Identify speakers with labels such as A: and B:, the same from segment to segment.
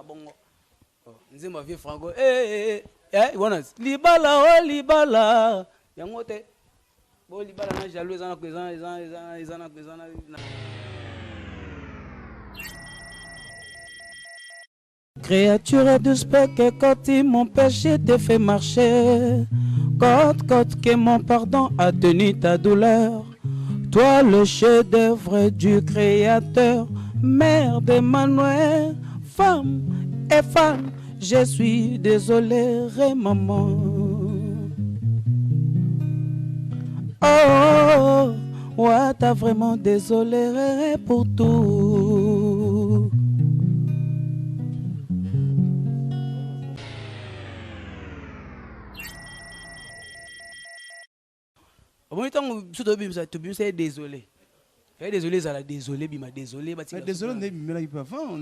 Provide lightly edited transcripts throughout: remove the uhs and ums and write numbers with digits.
A: bongo. Nzima vie franco. Voilà. Libala, oh libala. Yangote. Bon libala na jaloux, ils en ont Créature de spec et quand mon péché te fait marcher. Côte que mon pardon a tenu ta douleur. Toi le chef-d'œuvre du Créateur, mère d'Emmanuel, femme et femme, je suis désolé, maman. Oh, ouais, t'as vraiment désolé pour tout. Bon, tant que tu es désolé. Désolé, ça désolé, bima désolé.
B: Désolé, on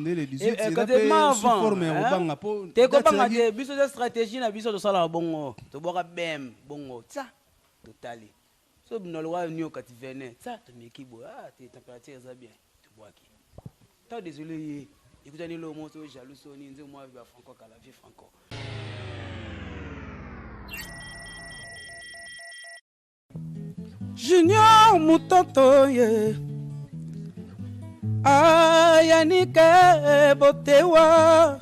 B: est les 18.
A: Quand tu es avant, tu es content de biso de stratégie na biso de sala bongo. Tu bois bem bongo. Ça, totali. So no loi nyo quand tu venais. Ça, tu me kibo. Ah, tes températures ça bien. Tu bois qui. T'as désolé. Écoutez ni le mot so jaloux so ni nze moi vivre franco kala vie franco. Junior mutoto ye ayanike botewa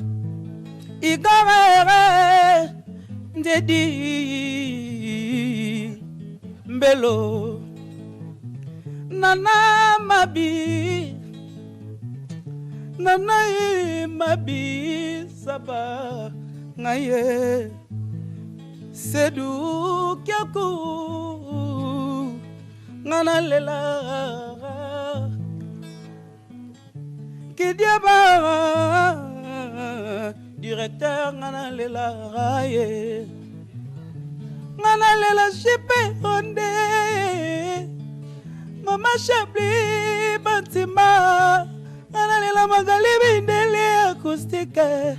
A: igarere ndedi mbelo nana mabi saba ngaye sedu kyaku ngana lela kidiaba directeur ngana lela ye ngana lela chipe onde mama chabli batima ngana lela magali bindele acoustique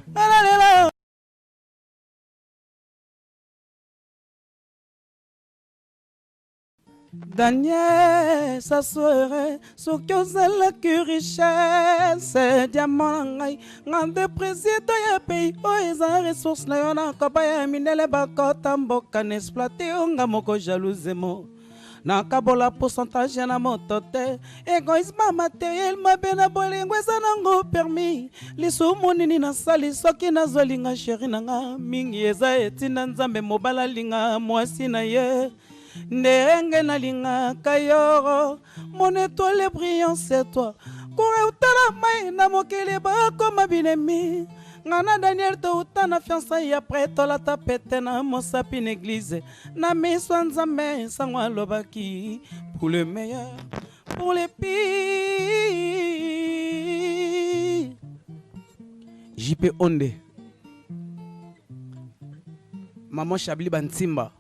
A: ngana lela Daniel, ça serait sur que la richesse, diamant, ngande président ya pays, ils ont ressources, na yona kabaya minele bakota mboka n'exploité, onga moko jalousement. Na kabola pourcentage na motote, égoïsme matériel, ma bena bolingo, ça nango permis. Lisu monini na sali, soki na zolinga chéri nanga, mingi eza etina nzambe mobala linga, mwasi na ye. Ndenge na linga kayoro mon étoile brillant c'est toi koure utala mai na mokili bakoma binemi ngana Daniel to utana fiançailles après tola tapete na mosapi l'église na miso nzambe sangwa lobaki pour le meilleur pour les pires JP Onde Maman Chabli Bantimba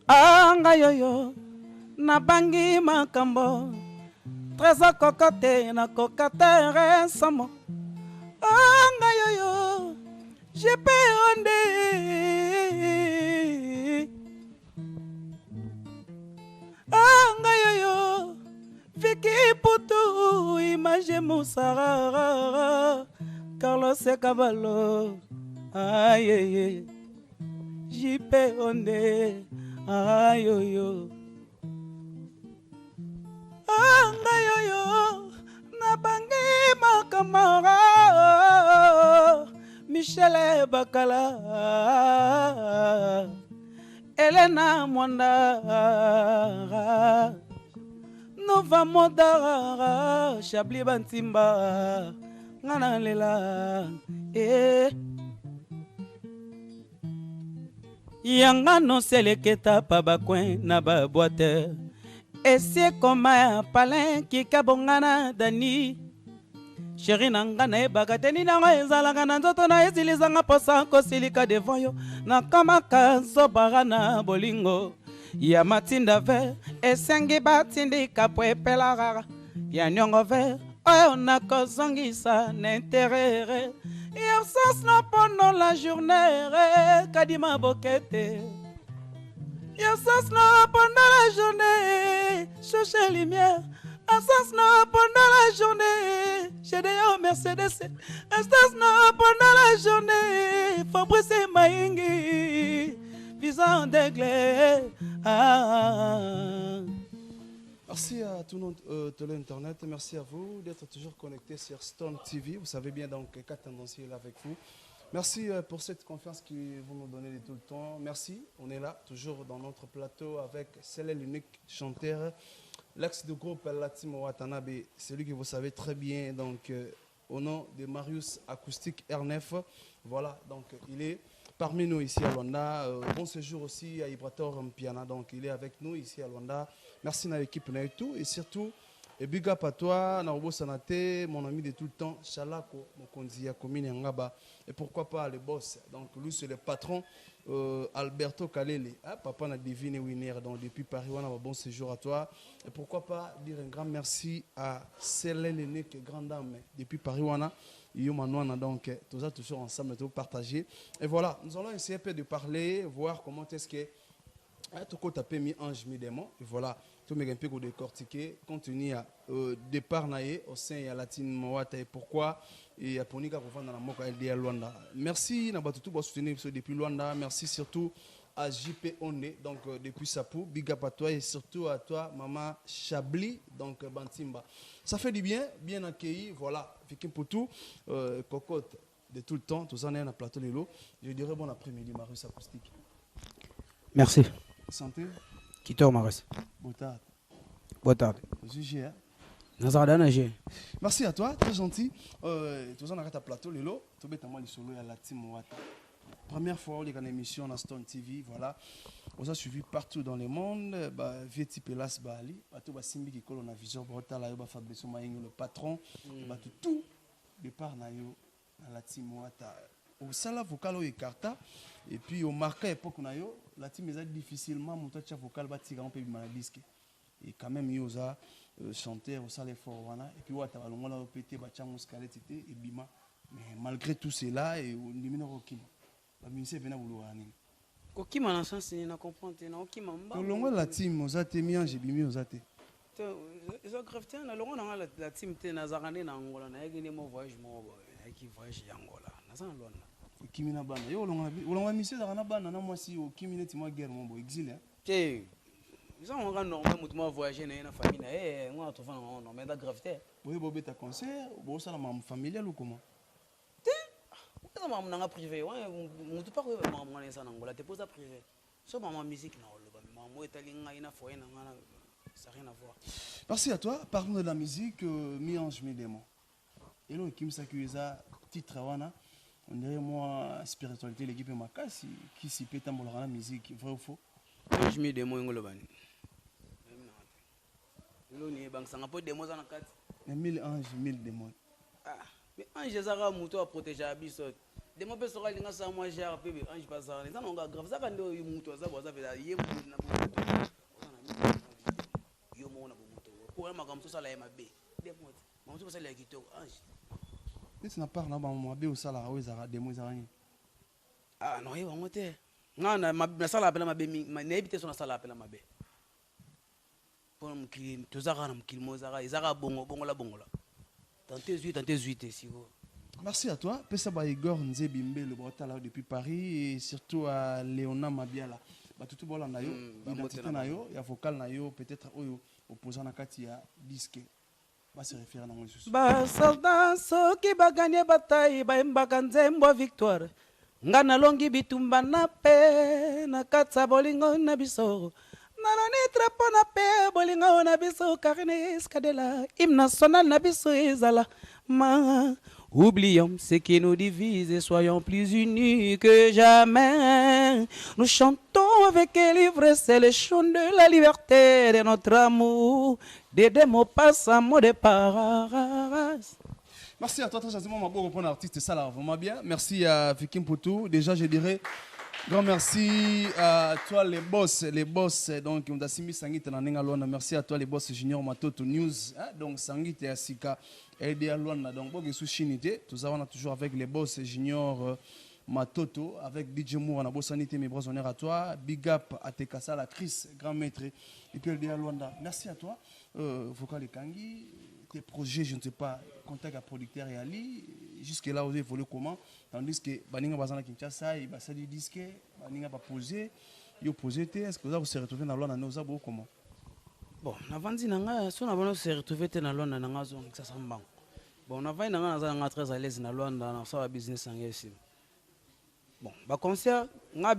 A: anga yoyo na bangi makambo tresa kokote na kokatere samo anga yoyo JP Onde anga yoyo Viki Putu image Musara Carlos Caballo aye JP Onde ayoyo anga yoyo na bangi makamara Michele Bakala Elena Mwanda Nova Modara Chabli Bantimba ngana lela Yanga no seleketa pa bakwen na ba boite ese koma palin ki kabongana dani Chéri nangana e bagateni na ezalanga na nzoto na ezilizanga posa kosilika devant yo na kamaka zobarana bolingo ya matinda ve esengi batindi kapwe pelarara ya nyongo ve oyo na kozongisa na interere hier soir pendant la journée kadima bokete hier soir pendant la journée cherche lumière Asasno pendant la journée, j'ai des Mercedes. Asasno pendant la journée, Fabrice Maïngi, visant d'aigle.
B: Merci à tout l'internet, merci à vous d'être toujours connectés sur Stone TV. Vous savez bien donc qu'à Tendanciel avec vous. Merci pour cette confiance que vous nous donnez de tout le temps. Merci, on est là toujours dans notre plateau avec Célé l'unique chanteur, l'ex du groupe Latimo Watanabe, celui que vous savez très bien donc au nom de Marius Acoustique R9. Voilà, donc il est parmi nous ici à Luanda. Bon séjour aussi à Ibrator Mpiana, donc il est avec nous ici à Luanda. Merci à l'équipe et tout, et surtout, et big up à toi, Narobo Sanate, mon ami de tout le temps, Chalako, Mokonzi Yakomine Ngaba, et pourquoi pas le boss. Donc lui c'est le patron, Alberto Kalele, ah, papa n'a deviné winner, donc depuis Paris, on a un bon séjour à toi. Et pourquoi pas dire un grand merci à Célène Lenné, qui est grande dame, depuis Paris, on a. Donc, tout ça toujours ensemble, tout partager. Et voilà, nous allons essayer un peu de parler, voir comment est-ce que tout le monde a mis ange, mis démon. Et voilà, tout le monde a un peu décortiqué, continue à départ au sein de la Latine Moata et pourquoi. Et à Ponika pour vendre dans la Moka LDA Luanda. Merci Nabatutu pour soutenir depuis Luanda. Merci surtout à JP Onde, donc depuis Sapou. Big up à toi et surtout à toi, Maman Chabli, donc Bantimba. Ça fait du bien, bien accueilli. Voilà, Fikim Poutou, cocotte de tout le temps. Tous en est à plateau de l'eau. Je dirais bon après-midi, Marius Acoustique.
A: Merci.
B: Santé.
A: Qui te remercie.
B: Boutard.
A: Boutard.
B: Merci à toi, très gentil. Tous en est à plateau de l'eau. Tout bêtement, les solos à la team Ouata. Première fois, on est en émission dans Stone TV. Voilà. On a suivi partout dans le monde. Vieti Pelas Bali. Tout Simbi qui colle en vision. Fabrice Maïngi, le patron. Tout départ na la team Ouata. Au sala vocal au écarta. Et puis au marqué époque na yo, la team est difficilement mon touch vocal va tirer un peu mal disque. Et quand même il y a chanter au sala fort wana. Et puis Ouata balongo la pété ba chamo skalete et bima. Mais malgré tout cela et au numéro qui ministère vient vouloir ani.
A: Koki manansan c'est na comprendre na oki mamba.
B: Longo la team ozate miange bimi ozate.
A: Ils ont greffé na longo na la team te na zakane na Angola na yaki mo voyage mo yaki voyage Angola. Na san lona.
B: Kimina bana. Yo longo ministère zakana bana na moi si o kimina ti mo guerre mo bo exilé.
A: Te. Ils ont un normal mutumo voyager na famille na ngwa to fa na mais da greffé.
B: Boye bo beta concert, bo sala mam familial ou comment?
A: Maman n'a privé, on ne peut pas maman ça n'angola, t'es pas privé. So maman musique na oloba, maman est allée na foyer na ça rien à voir.
B: Merci à toi. Parlons de la musique, mi-ange mi-démon. Et là, Kim Sakueza, titre wana, on dirait moi spiritualité l'équipe makasi qui s'y pète dans la musique, vrai ou faux?
A: Ange mi-démon ngolobani. Lo ni bank sanga po démon za na kati.
B: 1000 anges, 1000 démons.
A: Ah, mais ange zara muto a protéger abiso. Des mots pessoal linga sa moi jar bébé ange bazar ça non grave ça quand muto za boza vela ye muto na muto yo mona muto pour ma comme ça la mabe des mots mon tout ça la kitoko ange
B: tu n'as pas na ba mabe au sala o ezara des mots ezarani
A: ah non yo ngote ngana na sala apela mabe na ebite so na sala apela mabe pour mkili tozaka na mkili mozaka ezaka bongo la tantez 8 si vous.
B: Merci à toi. Pesa ba Igor Nzebimbe le Botala depuis Paris et surtout à Léona Mabiala. Ba tout bola na yo, identité na yo, ya vocal na yo, peut-être oyo opposant na kati ya disque. Ba se référer na Moses.
A: Ba soldat soki ba gagner bataille ba mbaka nzembo victoire. Ngana longi bitumba na pe na katsa bolingo na biso. Nanani trapo na pe bolingo na biso karine skadela hymne national na biso ezala ma. Oublions ce qui nous divise et soyons plus unis que jamais. Nous chantons avec l'ivresse, c'est le chant de la liberté, de notre amour. Des mots passent à mot de paras.
B: Merci à toi, très gentiment, ma beau reprendre artiste, ça là, vraiment bien. Merci à Fikim Poutou. Déjà, je dirais grand merci à toi, les boss, donc, on a simi Sangit Nanengalona. Merci à toi, les boss Junior Matoto News, donc Sangit et Asika. LDA Luanda, donc bon, tout ça on a toujours avec les boss Junior Matoto, avec DJ Moore, on a bossé mes bras honneur à toi, big up à Tekasa, la Chris, grand maître, et puis LDA Luanda. Merci à toi. vocal et Kangi, tes projets, je ne sais pas, contact à producteur et Ali, jusque là, vous évoluez comment? Tandis que Baninga Bazana Kinshasa, il va se disque, Baninga va poser, il va poser, est-ce que vous se retrouvez dans l'on à ou comment?
A: Bon, avant si on a se retrouver dans l'on dans la zone, ça s'en banque. Bon, on a vu que très à l'aise dans l'on dans sa business en ici. Bon, ba concert, nga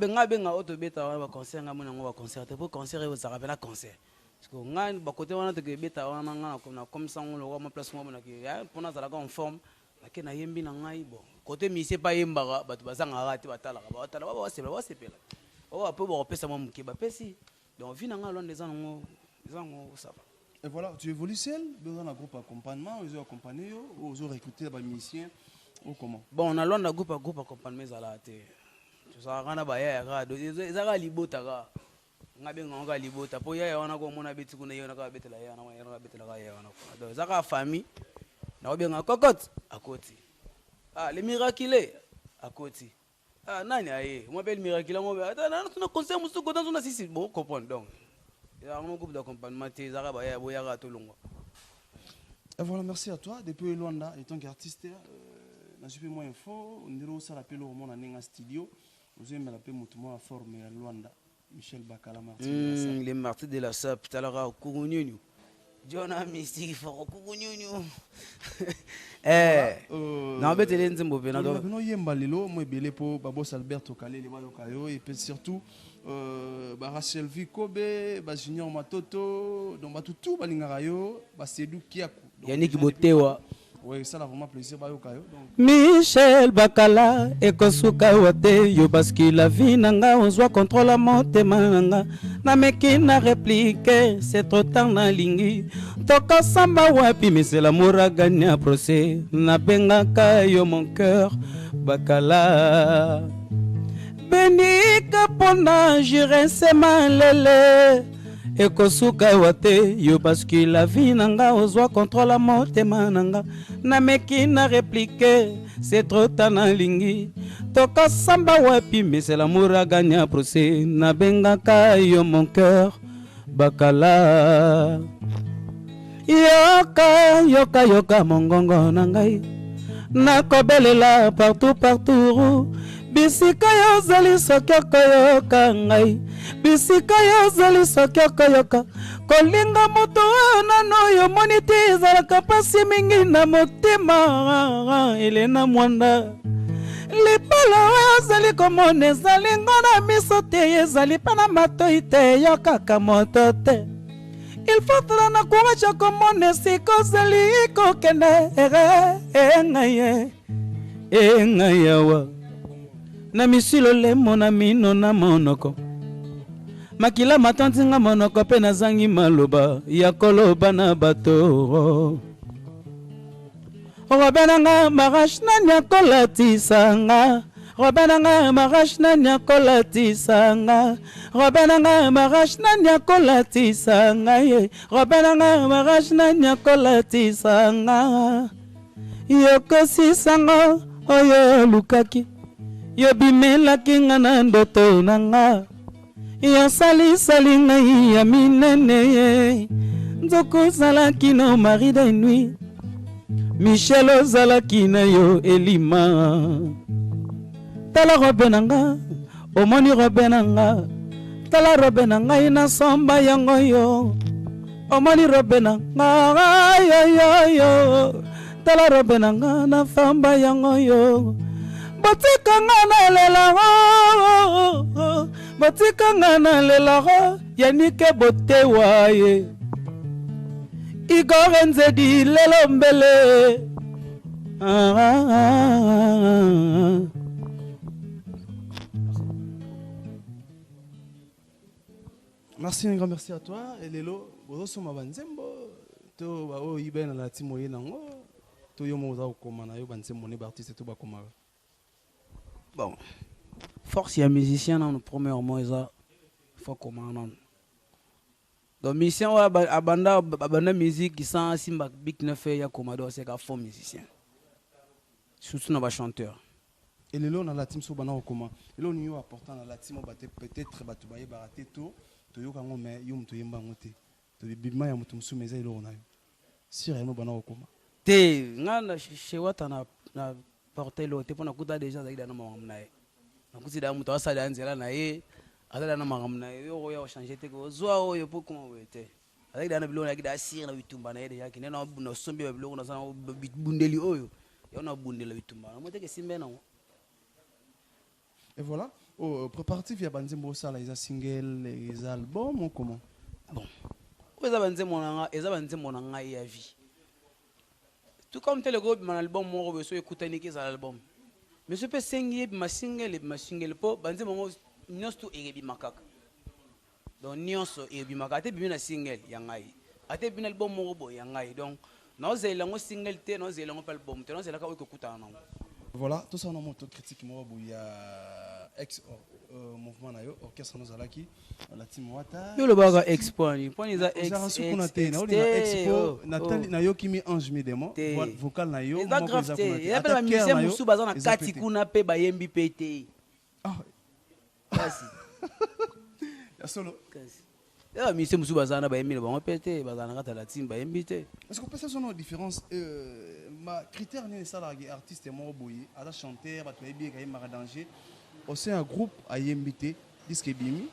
A: auto beta ba concert nga mona nga concert pour concert et ça rappelle concert. Parce que nga ba côté wana te beta wana nga comme ça on le voit ma place moi na ki ya pour na za la en forme, na ke na yembi na ngai bon. Côté mi c'est pas yemba ba ba za nga rati batala ba sepela. Oh peu ba pesa mo mki ba pesi. Donc vi na nga lon des ans ça va.
B: Et voilà, tu évolues seul, dans un groupe accompagnement, ils ont accompagné, ils ont recruté des musiciens, ou comment?
A: Bon, on a l'on groupe accompagnement à la télé. Tu sais, on a baillé, ils ont libota, on a bien on a libota. Pour y aller, on a comme on a bêté, on a bêté la on a bêté la donc ils ont famille, on a bien un cocotte à côté. Ah, les miraculés à côté. Ah, nani aïe, on m'appelle miraculé, on m'appelle. Attends, on a conseil, on se dans on a six bon comprendre donc. Il y a un groupe d'accompagnement, ils ont baillé, on a tout long.
B: Et voilà, merci à toi. Depuis Luanda, en tant qu'artiste, je suis moins info. On dirait aussi l'appel au monde en studio. Nous avons l'appel à former à Luanda. Michel Bakala Martin.
A: Les Martin de la Sap, tu as la Kougouniou. Jonah Mystique, il faut Kougouniou. Non, mais tu es un peu
B: non, non, il y a un balilo, moi, belé pour Babos Alberto Calé, les Bayokayo, et puis surtout, Rachel Vikobe, Junior Matoto, donc tout Balingarayo, Sedou Kiakou.
A: Yannick Botewa.
B: Oui, ça a vraiment plaisir.
A: Michel Bakala, Ekosuka Wate, yo parce qu'il a vu nanga, on soit contrôle la motema nanga. Na meki na réplique, c'est trop tard na lingi. Toka samba wapi, mais c'est l'amour à gagner à procès. Na bengaka yo mon cœur, Bakala. Béni kapona, j'irai se malele. Ekosuka wate yo parce que la vie nanga ozwa contrôle la motema nanga na meki na répliquer c'est trop tana lingi toka samba wapi mais c'est l'amour à gagner à procès na bengaka yo mon cœur Bakala yoka mongongo nangai na kobelela partout bisika yo zali sokioko yoka ngai bisika yo zali sokioko yoka kolinga moto nano yo moni te ezalaka pasi mingi na motema elena mwanda lipala oyo zali komona ezali ngo na miso te ezali mpa na matoi te yokaka moto te il faut tala na courage komona esika ozali kokende engai awa na misilo lemo na mino na monoko makila matantinga monoko pe nazangi maloba ya koloba na bato robenanga marash na nyakolatisanga robenanga marash na nyakolatisanga robenanga marash na nyakolatisanga robenanga marash na nyakolatisanga yokosisanga oyo lukaki yo bimelaki nga na ndoto na nga yo salisali ngai ya minene nzoko ozalaki na mari de nuit Michel ozalaki na yo elima tala robe na nga omoni robe na nga tala robe na ngai na somba yango yo omoni robe na nga yo tala robe na nga na famba yango yo batikanga na lela batikanga na lela yanike botewa ye Igor Nzedi lelo mbele
B: Merci, un grand merci à toi. Et Lelo, vous sommes à Banzembo. To ba o ibe na la timo ye nango. To yo mo za komana yo Banzembo ne artiste to ba komara.
A: Bon. Force ya musicien dans le premier mois ça faut commander. Donc musicien wa abanda musique qui sans simba big ne fait ya komado c'est ka faux musicien. Surtout na ba chanteur.
B: Et Lelo na la team so bana okoma. Lelo ni yo important na la team peut-être ba to ba ye baraté to yo kango mais yo mto yemba ngote. to bibima ya mutu musu meza ilo nayo si réellement bana okoma
A: te ngana chez wata na porter l'autre pour na kuta déjà zaida na mangam na ye na kuti da mutu asa da nzela na ye azala na mangam na ye yo ya changer te ko zwa oyo pour comment wete zaida na bilona kida asir na bitumba na ye déjà kine na na sombi ba bilona na bundeli oyo ya na bundela bitumba na mote ke simbe na.
B: Et voilà, préparatif ya banzembo sala isa single les albums ou comment?
A: Bon, eza banzembo na ngai ya vie. Tout comme tel groupe mon album mon rebeso écoutani ki za album. Mais je peux single ma single po banzembo mo nyosto erebi makaka. Donc nyonso erebi makaka te bi na single ya ngai. Ate bi na album mo robo ya ngai. Donc na ozela ngo single te na ozela ngo album te na ozela ka okutana na.
B: Voilà, tout ça on a monté critique moi il y a ex mouvement na yo orchestre nous alaki la team wata
A: yo le baga exponi poni za
B: ex expo Nathalie na yo kimi ange mi demo vocal na yo
A: mo ko za kuna ya pela musicien musu baza na kati kuna pe ba yembi pt
B: ah
A: kasi
B: ya solo
A: kasi ya musicien musu baza na ba yembi ba pt baza na kata la team ba yembi te.
B: Est-ce qu'on peut ça son différence ma critère n'est ça là artiste mo boyi ala chanteur ba to ebi ka yema danger aussi un groupe à yembité disque bimi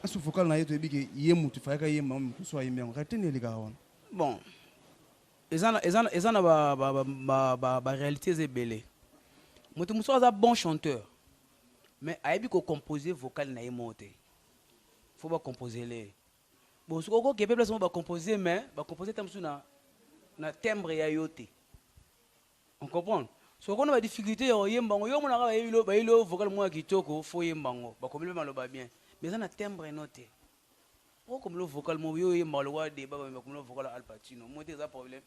B: asu vocal na yeto ebi ke yemu tu faka yema mu so yembe on retenir les gars.
A: Bon ezana ba réalité zebele mutu muso aza bon chanteur mais ayebi ko composer vocal na yemote faut ba composer les bon ce ko ke peuple so ba composer mais ba composer tamsu na timbre ya yote on comprend. So qu'on a des difficultés au yembango yo mona ba ilo vocal moi kitoko fo yembango ba comme le maloba bien mais ça na timbre noté o comme le vocal mo yo yembalo wa de ba comme le vocal Al Pacino mo te za problème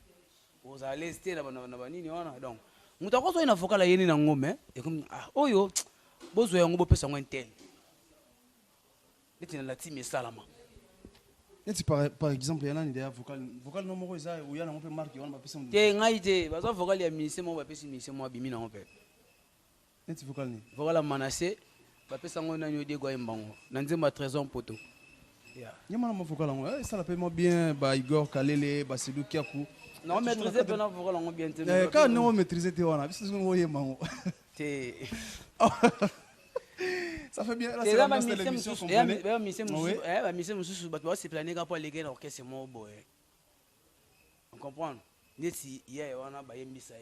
A: aux à l'est na ba nini wana donc muta ko so ina vocal yeni na ngome et comme ah oyo bozo yango bo pesa ngwen tel etina la team salama.
B: Et par exemple, il y a un vocal non moro ça où il y a un peu marqué on va passer on
A: te ngai te baza vocal ya ministère mo ba pesi ministère mo bimi na on pe
B: et vocal ni
A: vocal manase ba pesa ngo na nyodi gwa imbango na nzemba trésor poto ya
B: nyama na vocal ngo ça l'appelle moi bien ba Igor Kalele ba Sidou Kiakou
A: non maîtriser pe na vocal ngo bien te
B: quand non maîtriser te wana biso ngo yembango
A: te
B: ça fait bien là c'est la télévision qu'on connaît
A: ba mission mususu ba to c'est planer ka pour les gars orchestre mo boy on comprend neti hier wana ba yembisa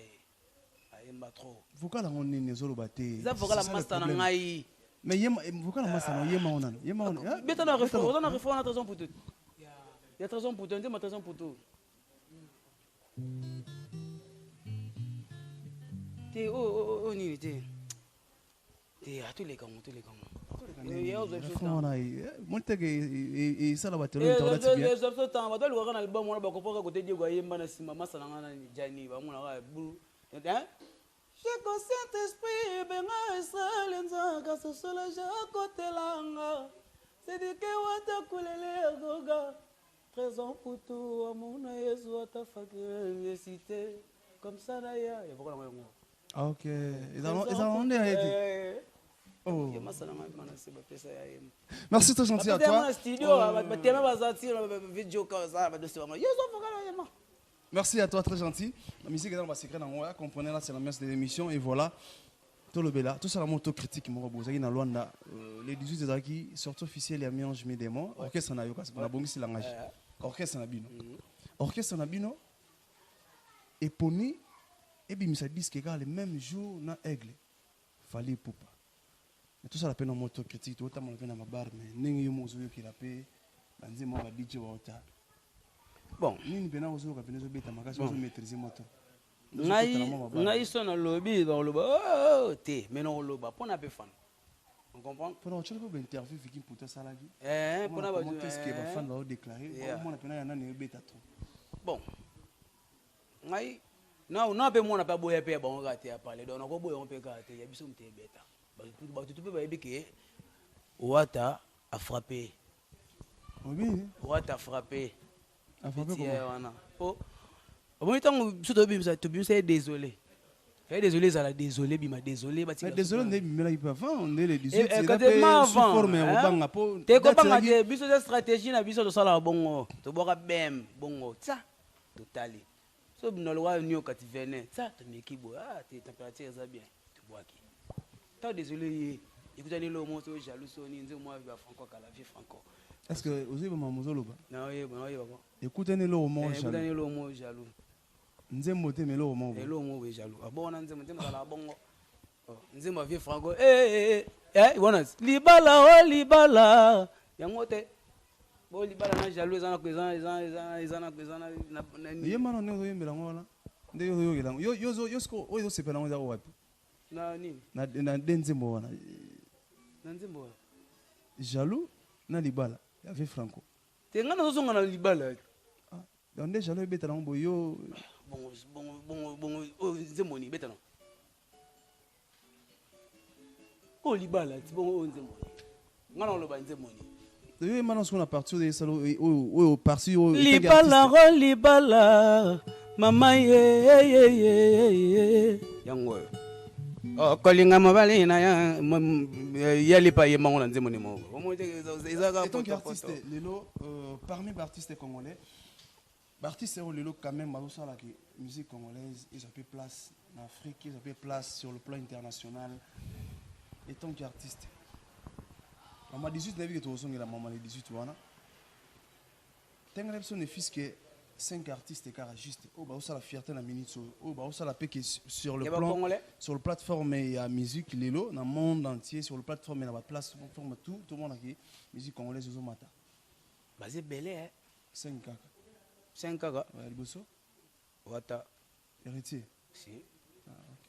A: ayemba trop
B: vocal ngo nini zolo baté
A: ça vocal la master na ngai
B: mais yema vocal la master na yema ona
A: beta na refrain on a refrain na raison pour tout il y a raison pour tout on dit ma raison pour tout te oh nini te à tous les camps.
B: Et ça, là,
A: les albums, on a beaucoup côté de Guayemba, Massalana, Jani, Bamona, Bou. J'ai conscient esprit, Benga, Salenza, Cassola, côté langa. C'est du Kewata Koulele, Goga. 13 ans pour tout, à mon aïe, soit ta faculté, cité. Comme ça, d'ailleurs, il y a beaucoup de.
B: Ah, ok. Ils ont été. Oh. Merci, très gentil à toi. Merci à toi, très gentil. La musique est dans le secret, comprenez là, c'est la messe de l'émission et voilà. Tout le bel tout ça la moto critique mo bozaki na Luanda les 18 ezaki sortie officielle ya Miange Midemo orchestre na yoka na bongisi langage orchestre na bino et poni et bimisa disque ka le même jour na Aigle fallait poupa. Mais tout ça la peine en moto critique tout ta mo na mabar mais ningi yo mozo yo ki la pe banzi mo ba DJ wa ota bon nini bena ozo ka penezo beta makasi ozo maîtriser moto
A: ngai so na lobby ba loba oh te mais non loba pona pe fan on comprend
B: pour tu peux interview Vicky pour ta salagi
A: pona ba
B: qu'est-ce que ba fan va déclarer moi na pena ya nani beta trop
A: bon ngai na pe mona pa boya pe ba on rate ya parler donc ko boya on pe ka te ya biso mte beta ba tu peux ba yebike Wata a frappé
B: oui
A: Wata a frappé
B: comment
A: oh bon tant que tout bien c'est désolé Désolé, ça désolé, bima désolé.
B: Désolé, on est là, avant, on est les 18.
A: Quand avant,
B: forme,
A: t'es copain de biso de stratégie na biso de sala bongo. To boka bem bongo. Ça, totali. So bino lwa nyo kati vene. Ça, te meki bo. Ah, tes températures ça bien. Tu bois qui. T'as désolé, écoutez le mot so jaloux so ni nze moi va franco kala vie franco.
B: Est-ce que vous avez mamozolo ba?
A: Non, oui, bon, oui, bon.
B: Écoutez le mot jaloux.
A: Écoutez le mot jaloux.
B: Nze moté mais le mot.
A: Et le mot jaloux. Ah bon, nze moté la bongo. Nze ma vie franco. Voilà. Libala. Yangote. Bon libala na jaloux ezana kwezana
B: yemana ne oyembela ngola. Nde yo yelango. Yo sko oyo sepela ngo za wapi?
A: Na nini?
B: Na denzembo wana.
A: Na nzembo.
B: Jaloux na libala. Ya vie franco.
A: Te ngana zo songa na libala.
B: Ah, donc déjà jaloux betala ngo yo.
A: Bon, nzembo ni betala. Ko libala, ti bon nzembo. Ngana lo ba nzembo ni.
B: Oui, maintenant, on a parti de salon, au parti au
A: libala, maman yango. Oh, kolinga mabali na yali pa yema on nzemo ni mo.
B: En tant qu'artiste, Lelo, parmi les artistes congolais, l'artiste Lelo quand même, la musique congolaise, ils ont pris place en Afrique, ils ont pris place sur le plan international. En tant qu'artiste. Maman 18 n'a vu que tu as la maman 18 wana. Tenga son fils que 5 artistes carajistes. Oh bah ça la fierté na minute oh bah ça la paix sur le plan sur le plateforme et à musique Lelo dans le monde entier sur le plateforme et dans la plateforme tout le monde qui musique congolaise au matin.
A: Basé belé hein.
B: 5 kaka.
A: 5 kaka.
B: Ouais, Liboso.
A: Wata.
B: Héritier.
A: Si.
B: Ah OK.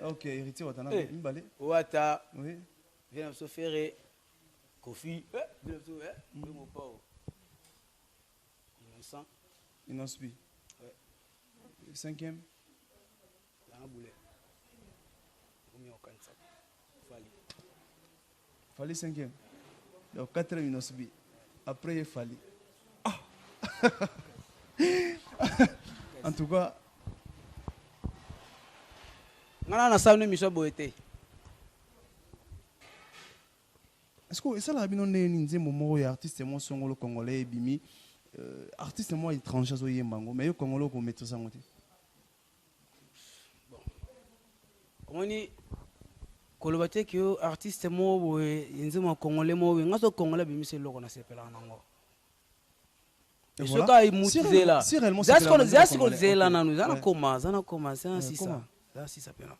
B: Ok, héritier watana mbale.
A: Wata.
B: Oui.
A: Viens se faire Kofi. Viens se mon pao. Innocent.
B: Innocent. Ouais. 5e.
A: La boule. Combien au cancer?
B: Fali 5e. Donc 4e Innocent. Après il Fali. Ah. En tout cas,
A: ngana na sauna mission boete.
B: Est-ce que ça la bino ne nzembo mo ya artiste mo songolo congolais bimi artiste mo étranger zo yembango mais yo congolais ko mettre ça ngote.
A: Bon. Comment ni kolobate que artiste mo bo nzembo congolais mo ngaso congolais bimi se loko na sepela nango. Et ce cas il moutize là. C'est ce qu'on disait là nous ça commence ça si ça. Ça si ça pena.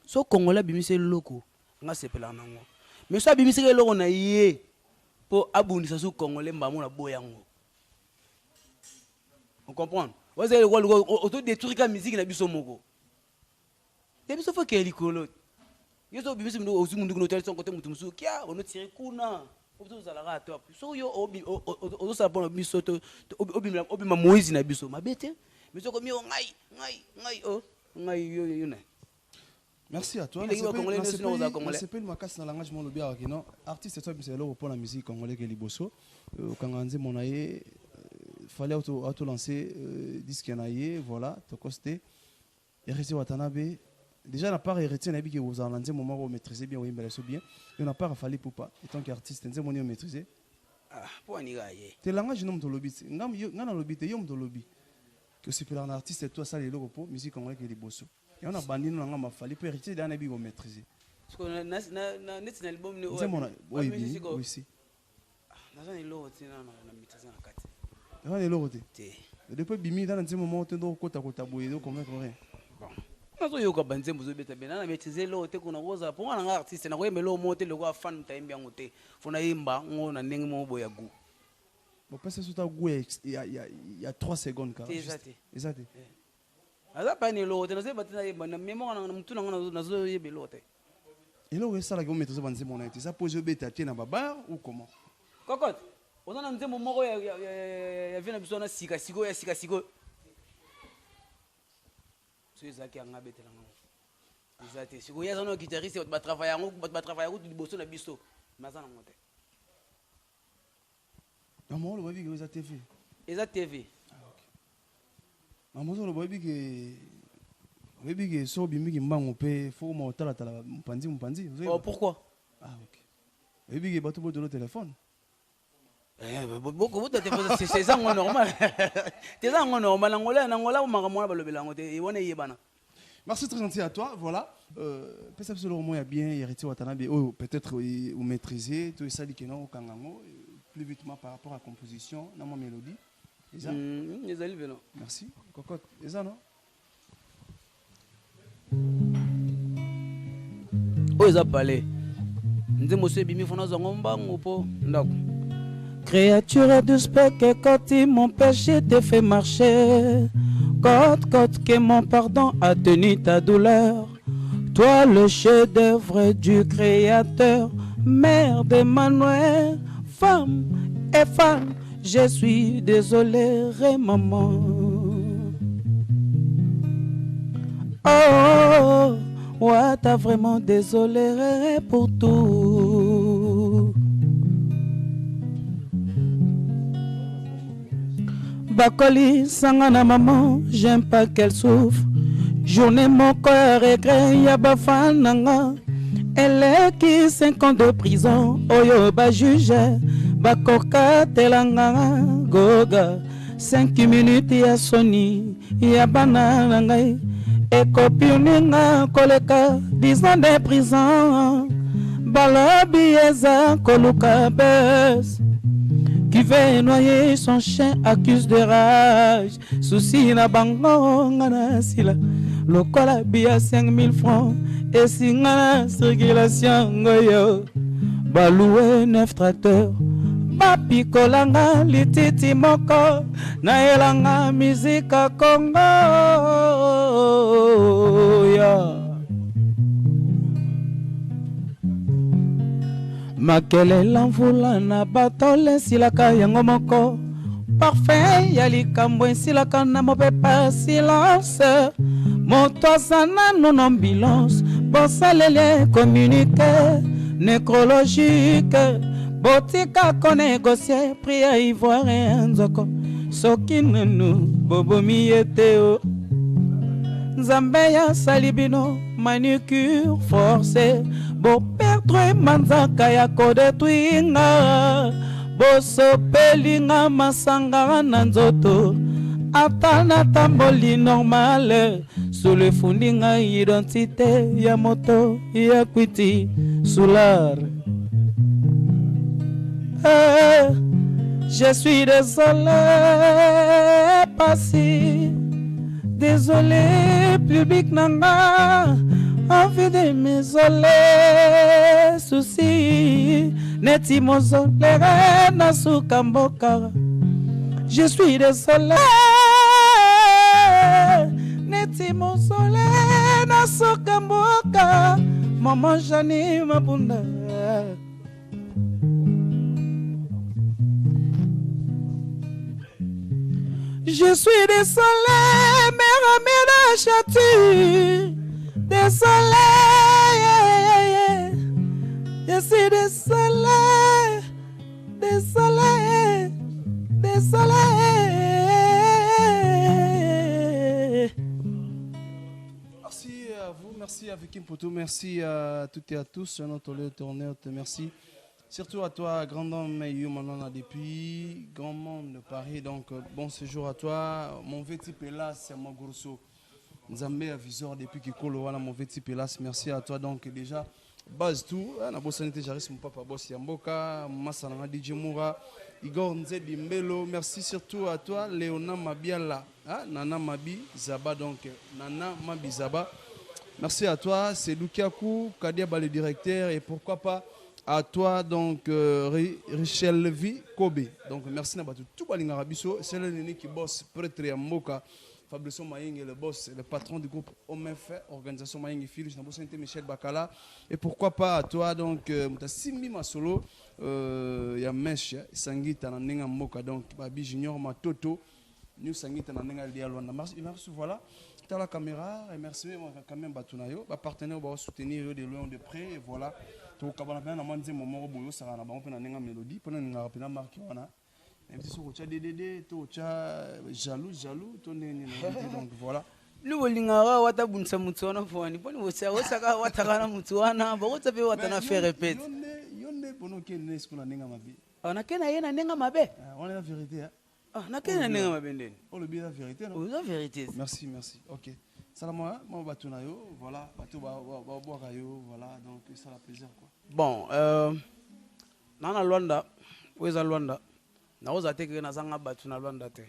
A: So congolais bimi se loko nga sepela nango. Mais ça bimi se loko na yé pour abundisa so congolais mbamo na boyango. On comprend? Vous avez auto détruire la musique na biso moko. Et biso faut qu'elle likolo. Yo so bimi se ndo ozumundu no tel son côté mutu musu kia ono tirer kuna. So yo ozo sa bon biso to obima Moïse na biso mabete mais so komi ngai yo na.
B: Merci à toi. C'est pas une macasse dans le langage mon lobby non artiste toi c'est là pour la musique congolaise que liboso kanganze monaye fallait auto lancer disque naie voilà to costé héritier watanabe. Déjà, la part héritier, que vous en avez moment où vous maîtrisez bien, vous maîtrisez bien. Il n'a pas fallu pour pas. En tant qu'artiste, vous avez maîtrisé.
A: Ah, pour un igaye.
B: Tes langages, non, lobby. Ngam lobby, te yom lobby. Que c'est pour un artiste, toi, ça, les logos, musique congolaise, qui est bosso. Et on a bandit, on a fallu pour héritier, d'un habit, vous maîtrisez.
A: Parce que na net album,
B: oui, oui, si.
A: Na zan ilo wote na maîtriser en kati.
B: On est là, depuis bimi, dans un moment, tu dois côté boyer, donc on met rien.
A: Nazo yoka banzembo zo beta bena na maîtriser lo te kuna roza pour un artiste na koyemba lo mote le ko fan taimbi yango te fona yimba ngo na ndenge mo boya gu
B: bon parce que ça gu il y a 3 secondes car exact
A: aza pa ni lo te na se batina yimba na memo na mtu na na zo yebe lo te
B: et là où ça la ko maîtriser banzembo na te ça pose beta te na babar ou comment
A: kokot on a nzembo moko ya vina biso na sika siko ezaki anga betela ngo ezate siko ya zano guitariste ba travailler ngo ba travailler ngo liboso na biso mazana ngote
B: Maman, le baby, ils ont TV.
A: Ils ont TV.
B: Maman, le baby, so bimbi mbango pe faut mo tala mpanzi.
A: Oh, pourquoi?
B: Ah ok. Baby, bato bo de téléphone.
A: Beaucoup de téléphone, c'est ça normal. C'est ça normal. Angola, on m'a
B: Merci très gentil à toi. Voilà. Peut-être que le a bien hérité Watanabe. Peut-être vous maîtrisez tout ça dit que non kangango plus vite par rapport à la composition, dans ma mélodie. Merci. Cocotte, c'est ça non?
A: Créature du spectre, quand mon péché te fait marcher, quand que mon pardon a tenu ta douleur, toi le chef-d'œuvre du Créateur, mère d'Emmanuel, femme et femme, je suis désolé, maman. Oh, ouais, t'as vraiment désolé pour tout. Bakoli, sangana maman, j'aime pas qu'elle souffre. Journée mon cœur regret, yaba fananga. Elle est qui 5 ans de prison, oyo ba juge, bakoka telanga, goga. 5 minutes ya soni, yaba nangai. Et copioninga koleka 10 ans de prison. Balabi eza koluka bes. Qui veut noyer son chien accuse de rage. Souci na bango ngana sila. Lokola bia 5000 francs. Et si ngana circulation ngoyo. Baloué 9 tracteurs. Bapi kolanga lititi moko. Na elanga musique a Congo. Yeah. Makele l'envoula na batole silaka yango moko. Parfait yalikambo silaka na mopepa silence. Moto sana non ambulance. Bosalele communiqué nécrologique. Botika ko négocier prix à ivoire nzoko. Soki nenu bobomi eteo. Zambia salibino manucure forcée. Bo perdre manzaka ya kodetwinga. Bo sopelinga masanga na nzoto. Atana tamboli normale. Sous le fundinga identité ya moto ya kwiti solar. Je suis désolé, passé. Désolé, public nanga. Envie de m'isoler, souci. Neti mozolere na sukamboka. Je suis désolé. Neti mozolere na sukamboka. Maman Jani Mabunda. Je suis désolé, mère Amina Chati. Désolé, je suis désolé, désolé, désolé.
B: Merci à vous, merci à Vicky Mpoto, merci à toutes et à tous, notre tourneur, merci. Surtout à toi, grand homme, Yumanana depuis, grand monde de Paris, donc bon séjour à toi. Mon véti là, c'est mon grosso. Nzambe à viseur depuis qu'il colle voilà mon véti pélas. Merci à toi donc déjà base tout na bosanité jaris mon papa boss Yamboka Masana DJ Moura Igor Nzedi Mbelo. Merci surtout à toi Léona Mabiala Nana Mabi Zaba donc Nana Mabi Zaba. Merci à toi c'est Lukaku Kadiaba le directeur et pourquoi pas à toi donc Richel Levi Kobe. Donc merci na batu tout balinga rabiso c'est le nene qui bosse prêtre Yamboka. Fabrice Mayeng, le boss, le patron du groupe OMF, organisation Mayeng et Philippe, Michel Bakala. Et pourquoi pas à toi, donc, Simbi Masolo, il y a Mesh, Sangita, Nanenga Moka, donc, Babi Junior, Matoto, New Sangita, Nanenga Lialwanda. Merci, voilà. Tu as la caméra, et merci quand même, Batunayo, partenaire, va soutenir de loin, de près, et voilà. Tu as bien, on a dit, moment où ça va, on a une mélodie, pendant une marque, Tu as DDD, tu as jaloux, donc voilà.
A: Nous lingara wata bunsa mutsuana fwani poni wosaka watakana mutsuana bogota pe watana faire répète
B: yonne bono ke ne skuna ninga mabe
A: ana kena yena ninga mabe
B: on est la vérité
A: ah na kena ninga mabe ndeni
B: on le bien la vérité non
A: la vérité
B: merci OK salama moi batuna yo voilà batu ba boka yo voilà donc ça la plaisir quoi
A: bon nana Luanda weza Luanda na oza te ke na zanga batuna Luanda te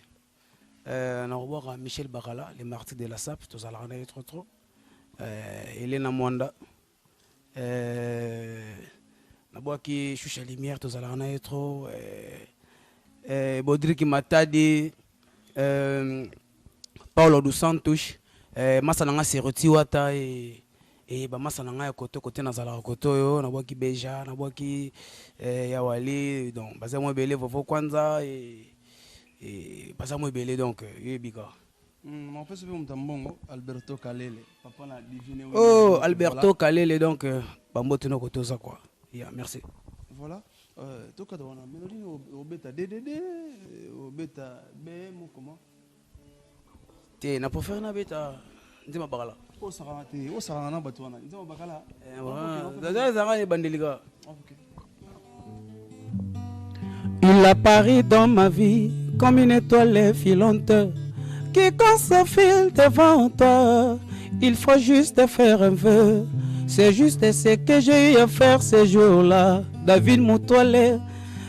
A: na revoir Michel Bakala, les martyrs de la SAP, tous à la renée trop. Elena Mwanda, Naboaki Choucha Lumière, tous à la renée trop. Bodrik Matadi, Paulo dos Santos, Masananga Seroti Wata et Masananga côté Nazala Koto, Naboaki Beja, Naboaki Yawali, donc Bazamo Bele Vovo Kwanza et pas ça moi belé donc biga
B: mon père c'est mon Alberto Kalele papa na diviné
A: oh Alberto Kalele donc bambote no koto ça quoi merci
B: voilà to ka dona melodi au beta DDD au beta BM comment
A: té na pour faire na beta ndima bakala
B: o sarana na batwana ndima bakala
A: daza zanga bandeliga
B: OK.
A: Il apparaît dans ma vie comme une étoile filante qui quand se file devant toi. Il faut juste faire un vœu. C'est juste ce que j'ai eu à faire ces jours-là. David Moutoile,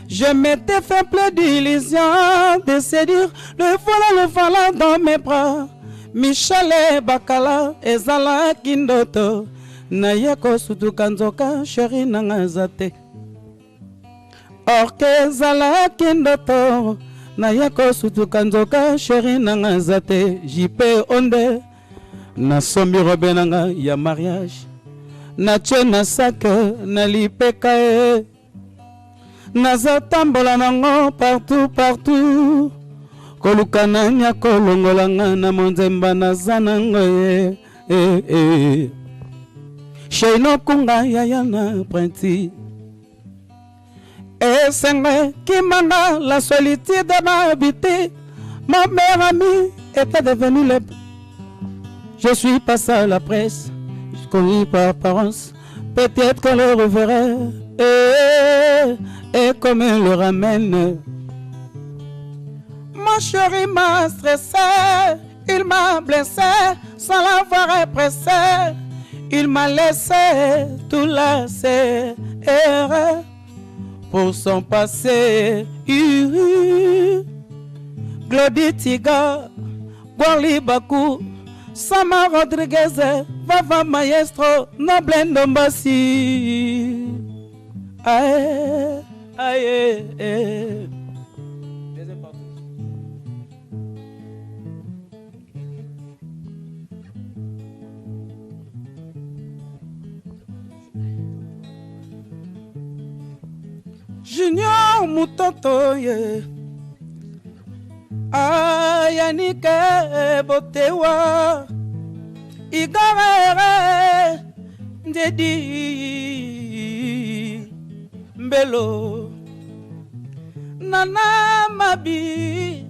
A: je m'étais fait plein d'illusions, de se dire le voilà dans mes bras. Michel Bakala, Ezala Kindoto, Nayeko Sutukanzoka, chéri Nangazate. Orke zala kindoto na yako sutukanzoka chéri nanga zate jipe onde na sombi robe nanga ya mariage na tche na sac na lipeka e na zatambola nango partout koluka na nyako longolanga na monzemba na zanango e sheino kunga ya yana printi et c'est qui m'a la solitude m'a habité. Ma mère amie était devenue libre. Je suis passé à la presse, je connais par apparence. Peut-être qu'on le reverrait. Et comme elle le ramène. Mon chéri m'a stressé, il m'a blessé sans l'avoir pressé. Il m'a laissé tout lassé. Pour son passé, Glody Tiga, Gwali Baku, Sama Rodriguez, Vava Maestro, Noble Ndombasi. Aïe, aïe, aïe. Junior Mutoto ye Ayanike Botewa Igarere Ndedi Mbelo Nana Mabi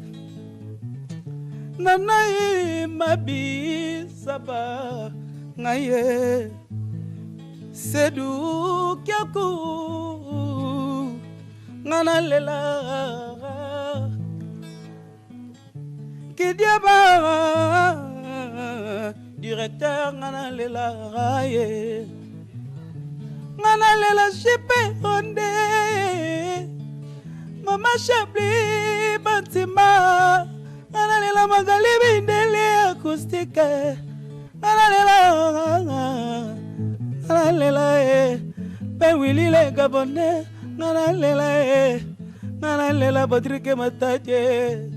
A: Saba Ngaye Sedu Kyaku Ngana lela Kidiaba directeur ngana lela ye Ngana lela jipe onde Mama Chabli Batima Ngana lela magali bindele acoustique Ngana lela Ben Willy le Gabonais Ngana lela Patrick Matadje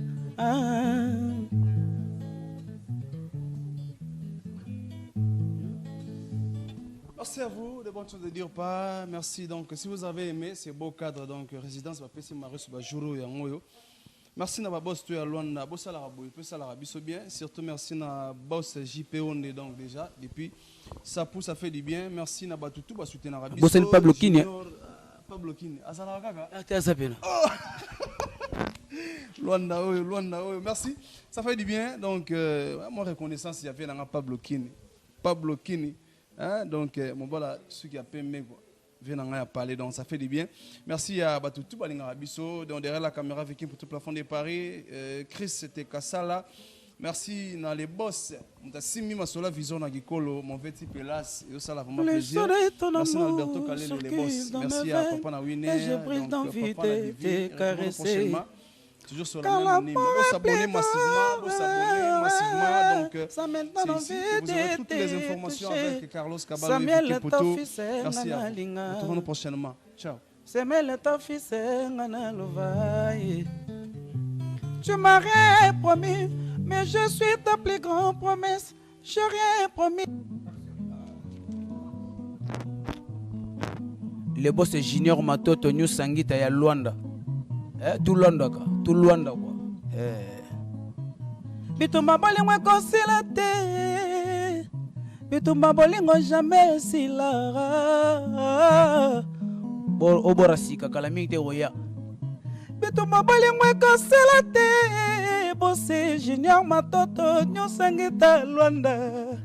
B: Merci à vous, de bonnes choses de dire pas. Merci. Donc, si vous avez aimé ces beaux cadres, donc résidence va passer Marus Bajuro et Angoyo. Merci à boss tu à Luanda, boss à la Rabou, peu ça la Rabiso bien. Surtout merci à boss JPO donc déjà depuis ça pousse, ça fait du bien. Merci à Batutu, bah soutenir la Rabiso.
A: Boss Pablo Kine.
B: Pablo Kine. Azala Gaga.
A: Ah t'es à Sapena.
B: Luanda, merci. Ça fait du bien. Donc, moi, reconnaissance, il y avait un Pablo Kini. Pablo Kini. Hein? Donc, mon voilà, ceux qui a payé, viennent à parler. Donc, ça fait du bien. Merci à Batoutou Balinga Abisso. Donc, derrière la caméra, avec pour tout le plafond de Paris. Chris, c'était Kassala. Merci dans les boss. Simi Masola Vision Nagikolo, mon petit Pelas, et ça, vraiment plaisir. Merci à Alberto Kalele, les boss. Merci à Papa Nawine.
A: Je brise d'envie de te caresser.
B: Toujours sur la même anonyme. Vous s'abonnez massivement. Donc,
A: ça maintenant
B: vous aurez toutes les informations avec Carlos Cabal.
A: Samuel
B: Merci à vous. Retrouvons-nous prochainement. Ciao.
A: Samuel fils tu m'as rien promis, mais je suis ta plus grande promesse. Je rien promis. Le boss est Junior Matoto New Sangita ya Luanda. Tout Luanda quoi. Bitumba bolingo consilate. Bitumba bolingo jamais silara. Oborasika kalamite oya. Bitumba bolingo consilate. Boss Junior Matoto New Sangita Luanda.